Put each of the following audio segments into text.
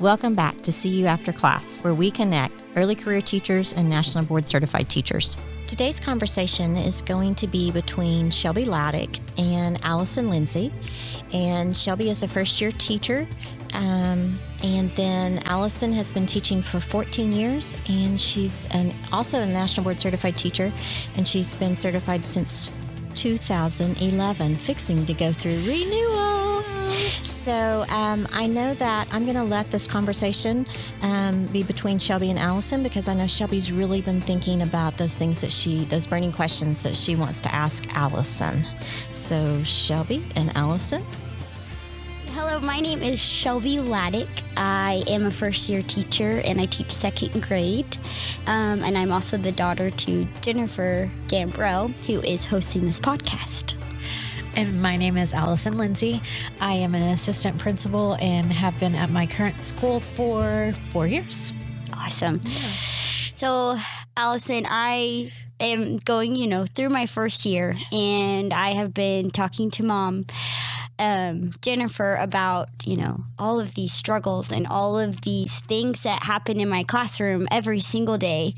Welcome back to See You After Class, where we connect early career teachers and National Board Certified teachers. Today's conversation is going to be between Shelbi Laddick and Allison Lindsay. And Shelbi is a first-year teacher, and then Allison has been teaching for 14 years, and she's also a National Board Certified teacher, and she's been certified since 2011, fixing to go through renewal. So I know that I'm going to let this conversation be between Shelbi and Allison, because I know Shelbi's really been thinking about those things those burning questions that she wants to ask Allison. So Shelbi and Allison. Hello, my name is Shelbi Laddick. I am a first-year teacher, and I teach second grade. And I'm also the daughter to Jennifer Gambrell, who is hosting this podcast. And my name is Allison Lindsay. I am an assistant principal and have been at my current school for 4 years. Awesome. Yeah. So, Allison, I am going, through my first year, and I have been talking to Mom, Jennifer, about, all of these struggles and all of these things that happen in my classroom every single day.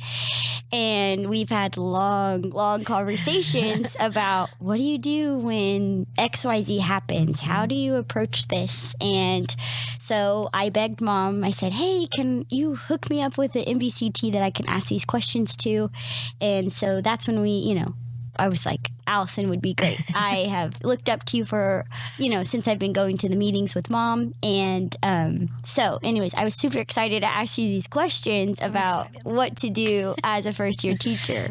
And we've had long conversations about, what do you do when XYZ happens? How do you approach this? And so I begged Mom, I said, hey, can you hook me up with an MBCT that I can ask these questions to? And so that's when we, I was like, Allison would be great. I have looked up to you for, since I've been going to the meetings with Mom. And so anyways, I was super excited to ask you these questions about what to do as a first-year teacher.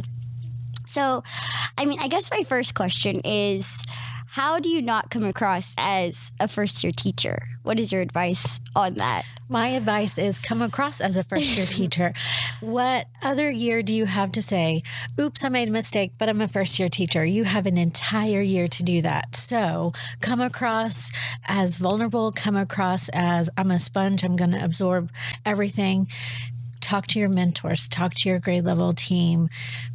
So, I guess my first question is, how do you not come across as a first-year teacher? What is your advice on that? My advice is come across as a first-year teacher. What other year do you have to say, oops, I made a mistake, but I'm a first-year teacher? You have an entire year to do that. So come across as vulnerable, come across as I'm a sponge, I'm going to absorb everything. Talk to your mentors, talk to your grade level team,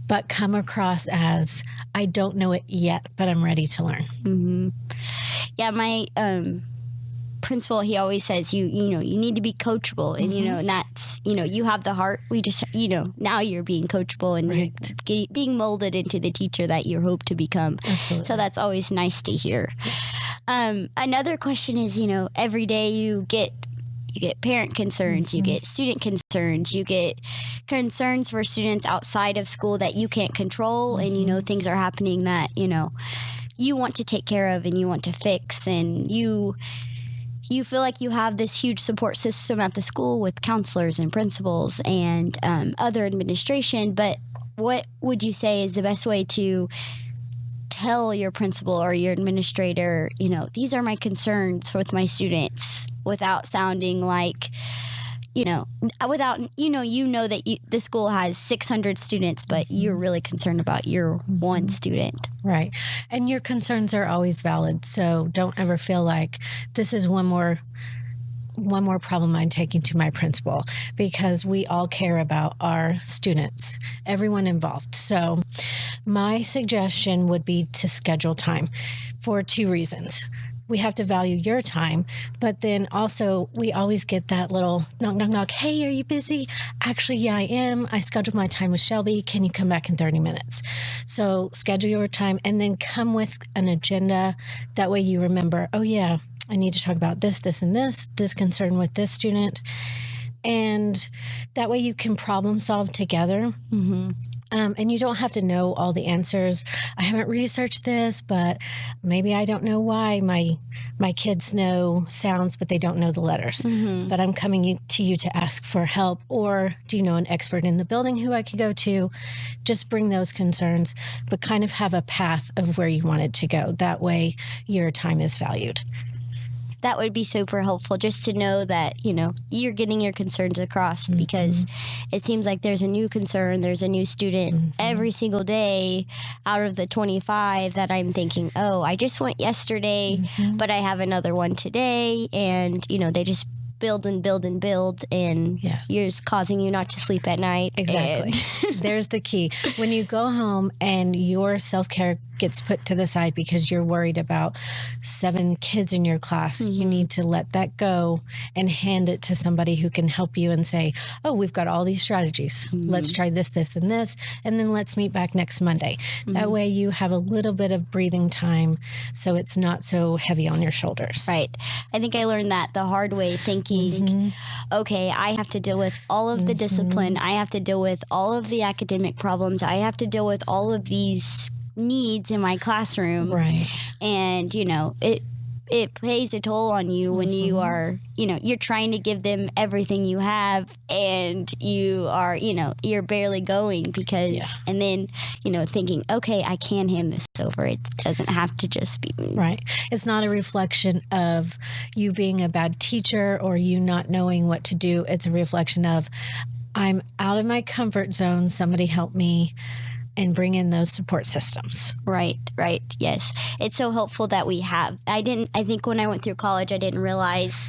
but come across as I don't know it yet, but I'm ready to learn. Mm-hmm. Yeah, my principal, he always says you need to be coachable, and and that's you have the heart. We just now you're being coachable and right. You're being molded into the teacher that you hope to become. Absolutely. So that's always nice to hear. Yes. Another question is every day you get parent concerns, you get student concerns, you get concerns for students outside of school that you can't control, and things are happening that you want to take care of and you want to fix, and you feel like you have this huge support system at the school with counselors and principals and other administration. But what would you say is the best way to tell your principal or your administrator, these are my concerns with my students, without sounding like, without, that the school has 600 students, but you're really concerned about your one student. Right. And your concerns are always valid. So don't ever feel like this is one more problem I'm taking to my principal, because we all care about our students, everyone involved. So my suggestion would be to schedule time for 2 reasons. We have to value your time, but then also we always get that little knock, knock, knock. Hey, are you busy? Actually, yeah, I am. I scheduled my time with Shelbi. Can you come back in 30 minutes? So schedule your time and then come with an agenda. That way you remember, oh yeah, I need to talk about this, and this concern with this student. And that way you can problem solve together. Mm-hmm. And you don't have to know all the answers. I haven't researched this, but maybe I don't know why my kids know sounds, but they don't know the letters. Mm-hmm. But I'm coming to you to ask for help. Or do you know an expert in the building who I could go to? Just bring those concerns, but kind of have a path of where you wanted to go. That way your time is valued. That would be super helpful, just to know that, you're getting your concerns across, because it seems like there's a new concern, there's a new student every single day out of the 25 that I'm thinking, oh, I just went yesterday, but I have another one today. And, they just build and build and build, and you're just causing you not to sleep at night. Exactly. There's the key. When you go home and your self-care gets put to the side because you're worried about 7 kids in your class. You need to let that go and hand it to somebody who can help you and say, oh, we've got all these strategies. Let's try this, this, and this, and then let's meet back next Monday. That way you have a little bit of breathing time so it's not so heavy on your shoulders. Right. I think I learned that the hard way, thinking, okay, I have to deal with all of the discipline. I have to deal with all of the academic problems. I have to deal with all of these needs in my classroom. Right. And, it plays a toll on you when you are, you're trying to give them everything you have, and you are, you're barely going because, and then, thinking, okay, I can hand this over. It doesn't have to just be me. Right. It's not a reflection of you being a bad teacher or you not knowing what to do. It's a reflection of, I'm out of my comfort zone. Somebody help me. And bring in those support systems. Right. Yes. It's so helpful that we have. I think when I went through college, I didn't realize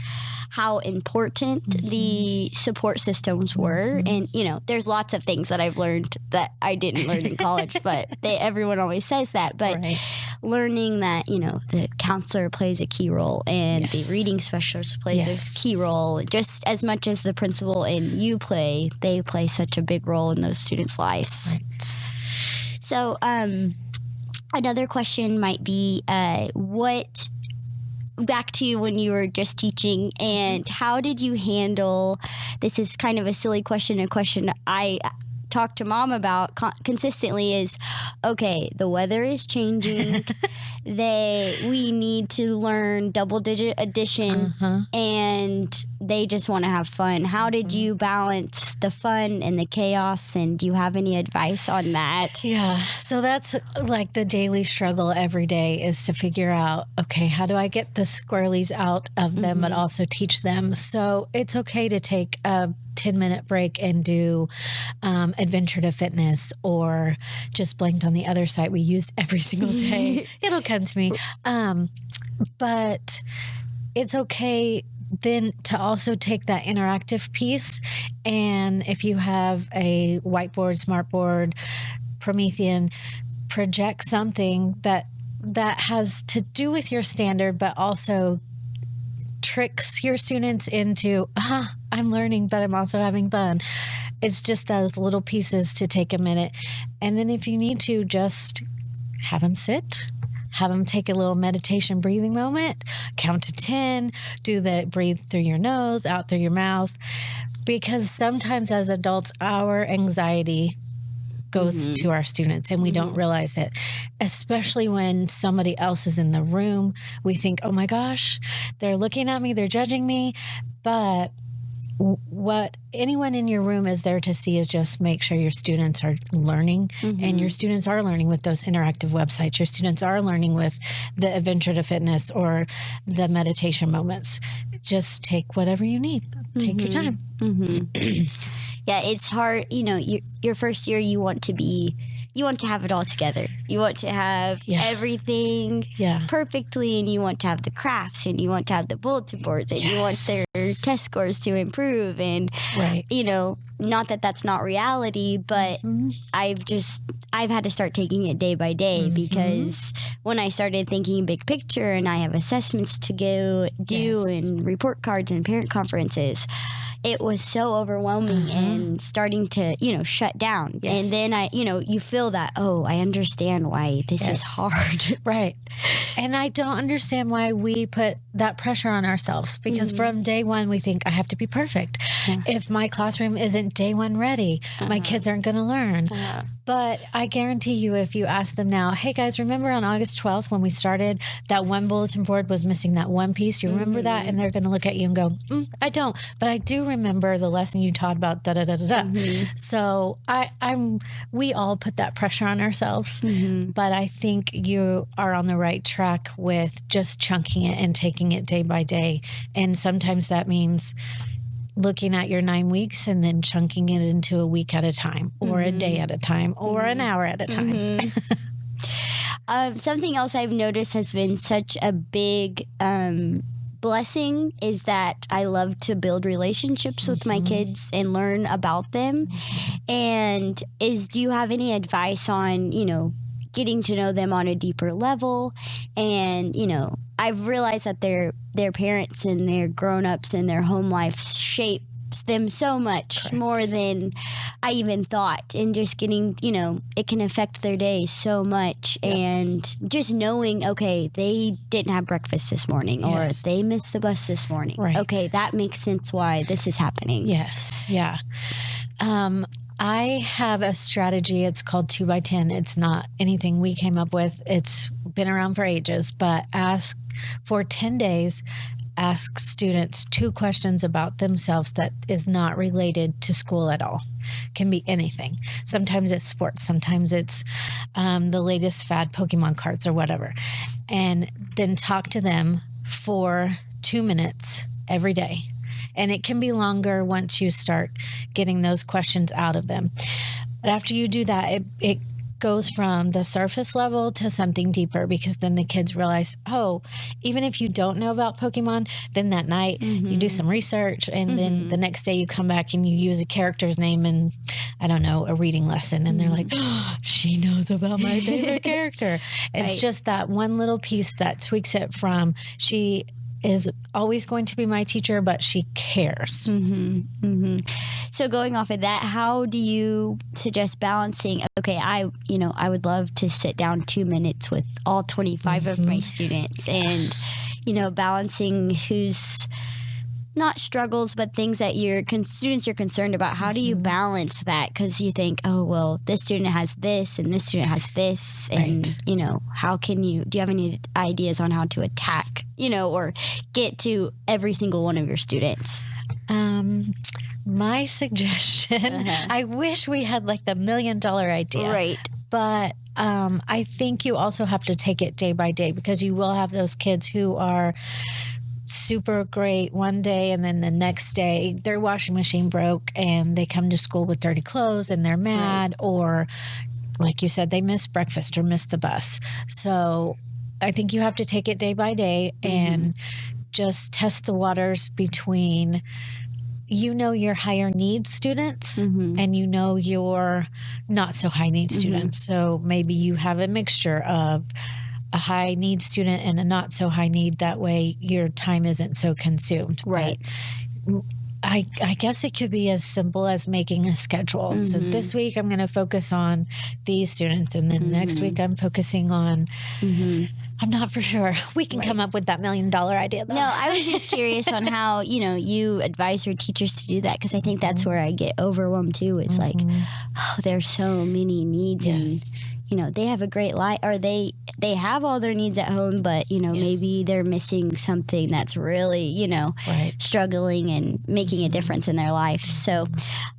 how important the support systems were. And, there's lots of things that I've learned that I didn't learn in college, but everyone always says that. But learning that, the counselor plays a key role and the reading specialist plays a key role, just as much as the principal and you they play such a big role in those students' lives. Right. So another question might be, back to when you were just teaching, and how did you handle, this is kind of a silly question, a question I talk to Mom about consistently is, okay, the weather is changing. We need to learn double-digit addition, and they just want to have fun. How did you balance the fun and the chaos, and do you have any advice on that? Yeah, so that's like the daily struggle every day, is to figure out, okay, how do I get the squirrelies out of them, but also teach them? So it's okay to take a 10-minute break and do Adventure to Fitness, or just blanked on the other side we used every single day. It'll come to me. But it's okay then to also take that interactive piece. And if you have a whiteboard, smartboard, Promethean, project something that has to do with your standard, but also tricks your students into, I'm learning, but I'm also having fun. It's just those little pieces to take a minute. And then if you need to, just have them sit, have them take a little meditation breathing moment, count to 10, do the breathe through your nose, out through your mouth. Because sometimes as adults, our anxiety goes to our students and we don't realize it, especially when somebody else is in the room. We think, oh my gosh, they're looking at me, they're judging me. But what anyone in your room is there to see is just make sure your students are learning, and your students are learning with those interactive websites. Your students are learning with the Adventure to Fitness or the meditation moments. Just take whatever you need. Take your time. Yeah, it's hard. Your first year, you want to have it all together. You want to have everything perfectly, and you want to have the crafts, and you want to have the bulletin boards, and you want their test scores to improve. And, not that that's not reality, but I've had to start taking it day by day, because when I started thinking big picture and I have assessments to go do and report cards and parent conferences, it was so overwhelming and starting to, shut down. And then you feel that, I understand why this is hard. Right. And I don't understand why we put that pressure on ourselves, because from day one, we think I have to be perfect. If my classroom isn't day one ready, my kids aren't going to learn. But I guarantee you, if you ask them now, hey guys, remember on August 12th when we started, that one bulletin board was missing that one piece? You remember that? And they're going to look at you and go, I don't. But I do remember the lesson you taught about da-da-da-da-da. So we all put that pressure on ourselves. But I think you are on the right track with just chunking it and taking it day by day. And sometimes that means looking at your 9 weeks and then chunking it into a week at a time, or a day at a time, or an hour at a time. Something else I've noticed has been such a big blessing is that I love to build relationships with my kids and learn about them. And do you have any advice on, getting to know them on a deeper level. And, I've realized that their parents and their grown-ups and their home life shape them so much Correct. more than I even thought, and just getting, it can affect their day so much. Yep. And just knowing, okay, they didn't have breakfast this morning, or Yes. they missed the bus this morning. Right. Okay, that makes sense why this is happening. Yes. Yeah. I have a strategy. It's called 2x10. It's not anything we came up with. It's been around for ages, but for 10 days, ask students 2 questions about themselves that is not related to school at all. Can be anything. Sometimes it's sports. Sometimes it's the latest fad Pokemon cards or whatever. And then talk to them for 2 minutes every day. And it can be longer once you start getting those questions out of them. But after you do that, it goes from the surface level to something deeper, because then the kids realize, oh, even if you don't know about Pokemon, then that night you do some research, and then the next day you come back and you use a character's name in, I don't know, a reading lesson, and they're like, oh, she knows about my favorite character. It's Right. just that one little piece that tweaks it from, she is always going to be my teacher, but she cares. So going off of that, how do you suggest balancing? Okay, I would love to sit down 2 minutes with all 25 of my students, and balancing who's not struggles, but things that students you're concerned about. How do you balance that? Because you think, oh, well, this student has this and this student has this, and how can do you have any ideas on how to attack, or get to every single one of your students? My suggestion, I wish we had like the $1 million idea. Right. But I think you also have to take it day by day, because you will have those kids who are super great one day, and then the next day their washing machine broke and they come to school with dirty clothes and they're mad, or like you said, they missed breakfast or missed the bus. So I think you have to take it day by day and just test the waters between your higher needs students and your not so high needs students. So maybe you have a mixture of a high need student and a not so high need. That way your time isn't so consumed. Right. But I guess it could be as simple as making a schedule. So this week I'm going to focus on these students, and then next week I'm focusing on, I'm not for sure. We can come up with that $1 million idea though. No, I was just curious on how, you advise your teachers to do that, because I think that's where I get overwhelmed too. It's like, oh, there's so many needs. Yes. And, they have a great life, or they have all their needs at home, but, maybe they're missing something that's really, struggling and making a difference in their life. So,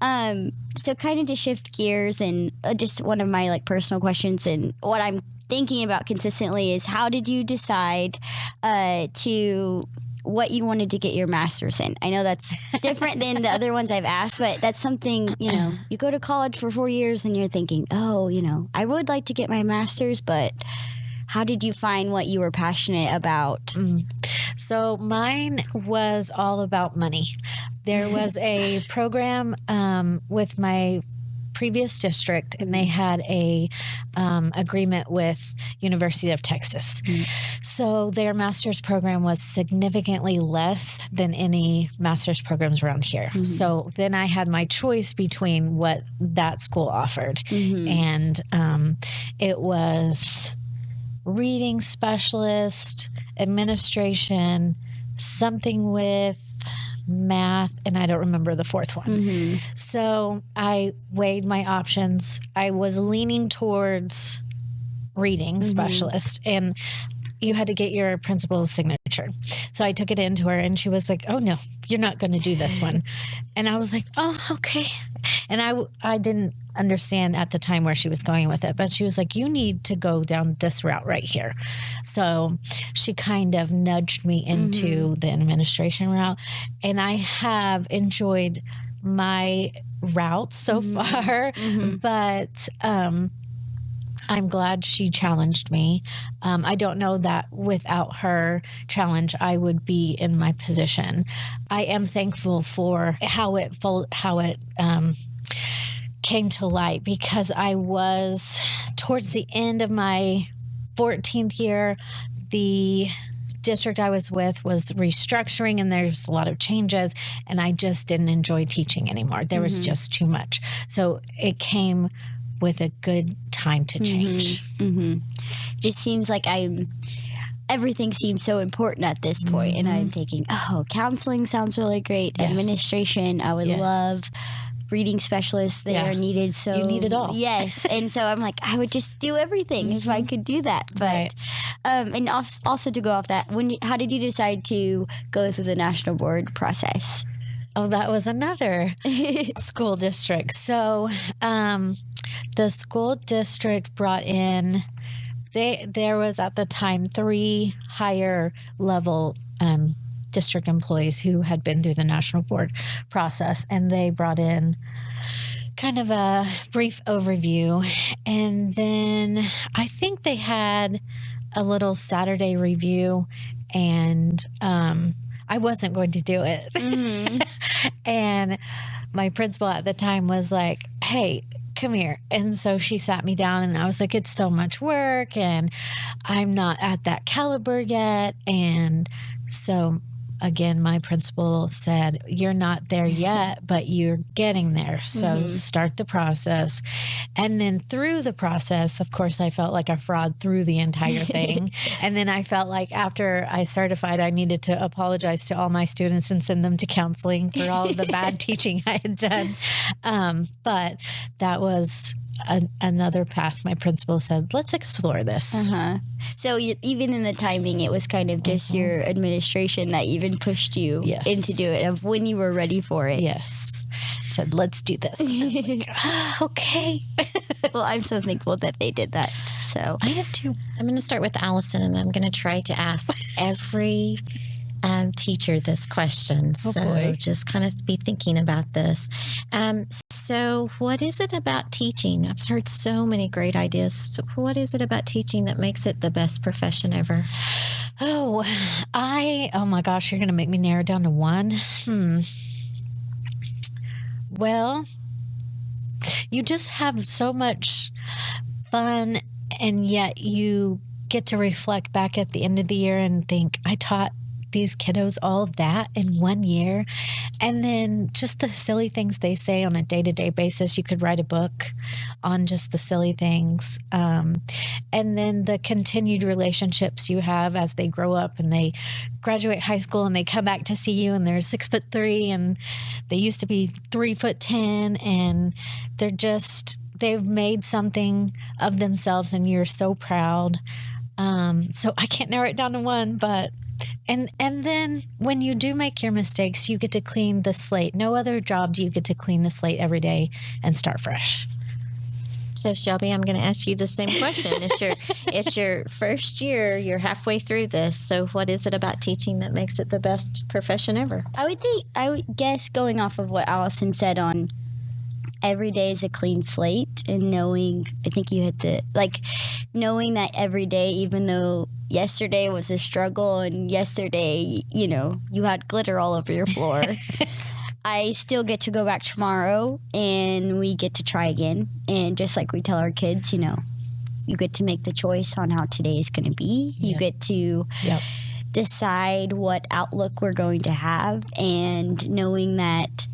so kind of to shift gears, and just one of my personal questions, and what I'm thinking about consistently is, how did you decide to what you wanted to get your master's in? I know that's different than the other ones I've asked, but that's something, you go to college for 4 years and you're thinking, oh, I would like to get my master's, but how did you find what you were passionate about? So mine was all about money. There was a program with my previous district, and they had a agreement with University of Texas. So their master's program was significantly less than any master's programs around here. So then I had my choice between what that school offered. And it was reading specialist, administration, something with math, and I don't remember the fourth one. So I weighed my options. I was leaning towards reading specialist, and you had to get your principal's signature. So I took it into her, and she was like, oh no, you're not going to do this one. And I was like, oh, okay. And I didn't understand at the time where she was going with it, but she was like, you need to go down this route right here. So she kind of nudged me into the administration route, and I have enjoyed my route so far, but I'm glad she challenged me. I don't know that without her challenge, I would be in my position. I am thankful for how it came to light, because I was towards the end of my 14th year, the district I was with was restructuring and there's a lot of changes, and I just didn't enjoy teaching anymore. There was just too much. So it came with a good time to change. Just seems like everything seems so important at this point, and I'm thinking, counseling sounds really great. Yes. Administration, I would love. Reading specialists, they are needed. So you need it all. Yes. And so I'm like, I would just do everything if I could do that. But and also to go off that, how did you decide to go through the national board process? Oh, that was another school district. So the school district brought in, there was at the time 3 higher level district employees who had been through the national board process, and they brought in kind of a brief overview. And then I think they had a little Saturday review, and I wasn't going to do it. And my principal at the time was like, hey, come here. And so she sat me down, and I was like, it's so much work and I'm not at that caliber yet. And so again, my principal said, you're not there yet, but you're getting there. So start the process. And then through the process, of course, I felt like a fraud through the entire thing. And then I felt like after I certified, I needed to apologize to all my students and send them to counseling for all of the bad teaching I had done. But that was another path. My principal said, let's explore this. So even in the timing, it was kind of just your administration that even pushed you into do it, of when you were ready for it. Yes. Said, let's do this. Like, okay. Well, I'm so thankful that they did that. So I am too. I'm going to start with Allison, and I'm going to try to ask every teacher this question. So just kind of be thinking about this. So what is it about teaching? I've heard so many great ideas. So what is it about teaching that makes it the best profession ever? Oh my gosh, you're going to make me narrow down to one. Well, you just have so much fun, and yet you get to reflect back at the end of the year and think, I taught these kiddos all that in 1 year. And then just the silly things they say on a day-to-day basis. You could write a book on just the silly things. And then the continued relationships you have as they grow up and they graduate high school and they come back to see you, and they're 6'3" and they used to be 3'10", and they've made something of themselves, and you're so proud. So I can't narrow it down to one, but and then when you do make your mistakes, you get to clean the slate. No other job do you get to clean the slate every day and start fresh. So Shelby, I'm going to ask you the same question. It's your first year. You're halfway through this. So what is it about teaching that makes it the best profession ever? I would guess, going off of what Allison said on every day is a clean slate, and knowing that every day, even though yesterday was a struggle and yesterday, you had glitter all over your floor, I still get to go back tomorrow and we get to try again. And just like we tell our kids, you get to make the choice on how today is going to be. You get to decide what outlook we're going to have, and knowing that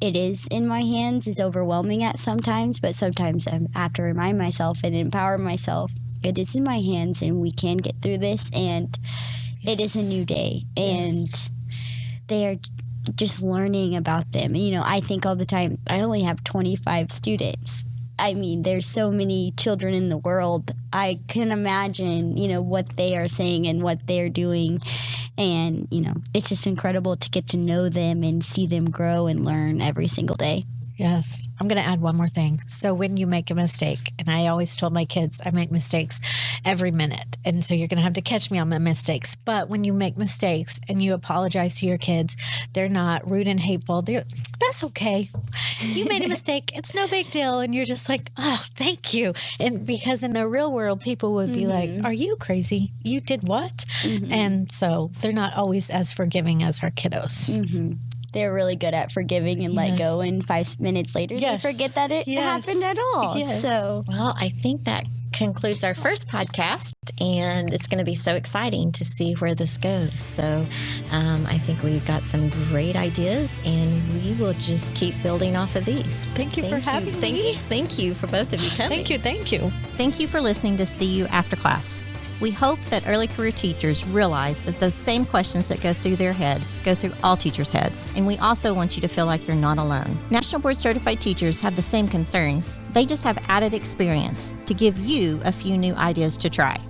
it is in my hands is overwhelming at sometimes, but sometimes I have to remind myself and empower myself. It is in my hands, and we can get through this, and it is a new day, and they are just learning about them. I think all the time, I only have 25 students. I mean, there's so many children in the world. I can imagine, what they are saying and what they're doing. And, it's just incredible to get to know them and see them grow and learn every single day. Yes. I'm going to add one more thing. So when you make a mistake, and I always told my kids, I make mistakes every minute. And so you're going to have to catch me on my mistakes. But when you make mistakes and you apologize to your kids, they're not rude and hateful. That's okay. You made a mistake. It's no big deal. And you're just like, oh, thank you. And because in the real world, people would be like, are you crazy? You did what? And so they're not always as forgiving as our kiddos. they're really good at forgiving and let go, and 5 minutes later they forget that it happened at all. So, well, I think that concludes our first podcast, and it's going to be so exciting to see where this goes. So I think we've got some great ideas, and we will just keep building off of these. Thank you for having me. Thank you for both of you coming. Thank you. Thank you for listening to See You After Class. We hope that early career teachers realize that those same questions that go through their heads go through all teachers' heads, and we also want you to feel like you're not alone. National Board Certified teachers have the same concerns. They just have added experience to give you a few new ideas to try.